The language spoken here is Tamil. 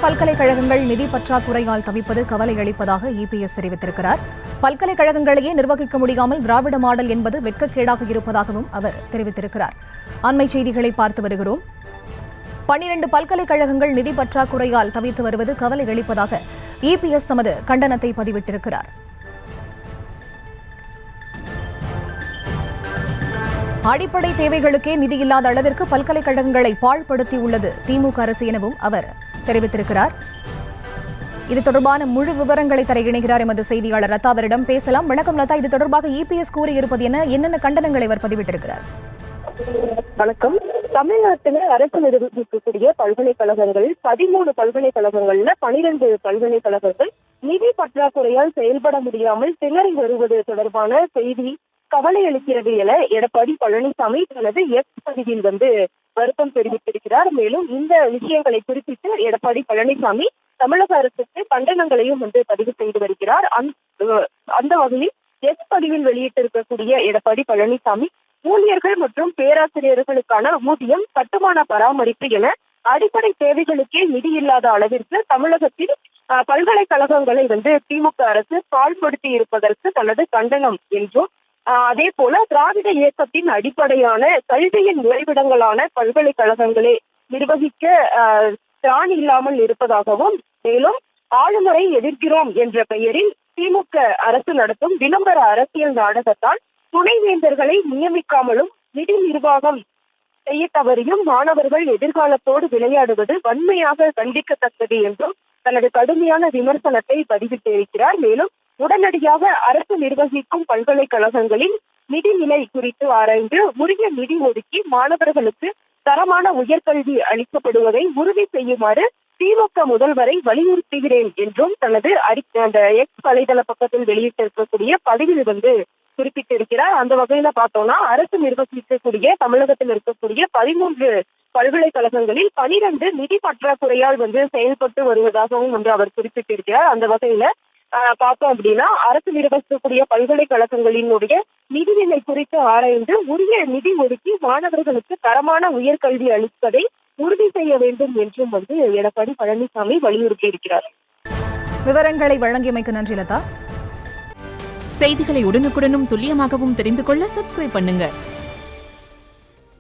பல்கலைக்கழகங்கள் நிதி பற்றாக்குறையால் தவிப்பது கவலை அளிப்பதாக இபிஎஸ் தெரிவித்திருக்கிறார். பல்கலைக்கழகங்களையே நிர்வகிக்க முடியாமல் திராவிட மாடல் என்பது வெட்கக்கேடாக இருப்பதாகவும் அவர் தெரிவித்திருக்கிறார். அண்மை செய்திகளை பார்த்து வருகிறோம். 12 பல்கலைக்கழகங்கள் நிதி பற்றாக்குறையால் தவித்து வருவது கவலை அளிப்பதாக இபிஎஸ் தமது கண்டனத்தை பதிவிட்டிருக்கிறார். அடிப்படை தேவைகளுக்கே நிதி இல்லாத அளவிற்கு பல்கலைக்கழகங்களை பாழ்படுத்தியுள்ளது திமுக அரசு எனவும் அவர் தெரிவித்திருக்கிறார். இது தொடர்பான முழு விவரங்களை தர இணைகிறார் எமது செய்தியாளர் லதா. அவரிடம் பேசலாம். வணக்கம் லதா. இது தொடர்பாக இபிஎஸ் கூறியிருப்பது என்னென்ன கண்டனங்களை அவர் பதிவிட்டிருக்கிறார்? வணக்கம். தமிழ்நாட்டில் அரசு நிர்வகிக்கக்கூடிய பல்கலைக்கழகங்களில் 13 பல்கலைக்கழகங்கள்ல 12 பல்கலைக்கழகங்கள் நிதி பற்றாக்குறையால் செயல்பட முடியாமல் திணறி வருவது தொடர்பான செய்தி கவலை அளிக்கிறது என எடப்பாடி பழனிசாமி தனது எக்ஸ் பதிவில் வருத்தம் தெரிவித்திருக்கிறார். மேலும் இந்த விஷயங்களை குறிப்பிட்டு எடப்பாடி பழனிசாமி தமிழக அரசுக்கு கண்டனங்களையும் பதிவு செய்து வருகிறார். அந்த வகையில் எக்ஸ் பதிவில் வெளியிட்டிருக்கக்கூடிய எடப்பாடி பழனிசாமி ஊழியர்கள் மற்றும் பேராசிரியர்களுக்கான ஊதியம், கட்டுமான பராமரிப்பு என அடிப்படை தேவைகளுக்கே நிதி இல்லாத அளவிற்கு தமிழகத்தில் பல்கலைக்கழகங்களை திமுக அரசு பாழ்படுத்தி இருப்பதற்கு தனது கண்டனம் என்றும், அதே போல திராவிட இயக்கத்தின் அடிப்படையான கல்வியின் உறைவிடங்களான பல்கலைக்கழகங்களே நிர்வகிக்க திராணி இல்லாமல் இருப்பதாகவும், மேலும் ஆளுநரை எதிர்க்கிறோம் என்ற பெயரில் திமுக அரசு நடத்தும் விளம்பர அரசியல் நாடகத்தால் துணைவேந்தர்களை நியமிக்காமலும் நிதி நிர்வாகம் செய்ய தவறியும் மாணவர்கள் எதிர்காலத்தோடு விளையாடுவது வன்மையாக கண்டிக்கத்தக்கது என்றும் தனது கடுமையான விமர்சனத்தை பதிவிட்டிருக்கிறார். மேலும் உடனடியாக அரசு நிர்வகிக்கும் பல்கலைக்கழகங்களின் நிதிநிலை குறித்து ஆராய்ந்து உரிய நிதி ஒதுக்கி மாணவர்களுக்கு தரமான உயர்கல்வி அளிக்கப்படுவதை உறுதி செய்யுமாறு திமுக முதல்வரை வலியுறுத்துகிறேன் என்றும் தனது அந்த எக்ஸ் வலைதள பக்கத்தில் வெளியிட்டிருக்கக்கூடிய பதிவில் குறிப்பிட்டிருக்கிறார். அந்த வகையில பார்த்தோம்னா அரசு நிர்வகிக்கக்கூடிய தமிழகத்தில் இருக்கக்கூடிய 13 பல்கலைக்கழகங்களில் 12 நிதி பற்றாக்குறையால் செயல்பட்டு வருவதாகவும் அவர் குறிப்பிட்டிருக்கிறார். அந்த வகையில பார்த்தோம் அப்படின்னா அரசு நிர்வகிக்கக்கூடிய பல்கலைக்கழகங்களினுடைய நிதிநிலை குறித்து ஆராய்ந்து உரிய நிதி ஒதுக்கி மாணவர்களுக்கு தரமான உயர்கல்வி அளிப்பதை உறுதி செய்ய வேண்டும் என்றும் எடப்பாடி பழனிசாமி வலியுறுத்தி இருக்கிறார். விவரங்களை வழங்கியமைக்கு நன்றி லதா. செய்திகளை உடனுக்குடனும் துல்லியமாகவும் தெரிந்து கொள்ள சப்ஸ்கிரைப் பண்ணுங்க.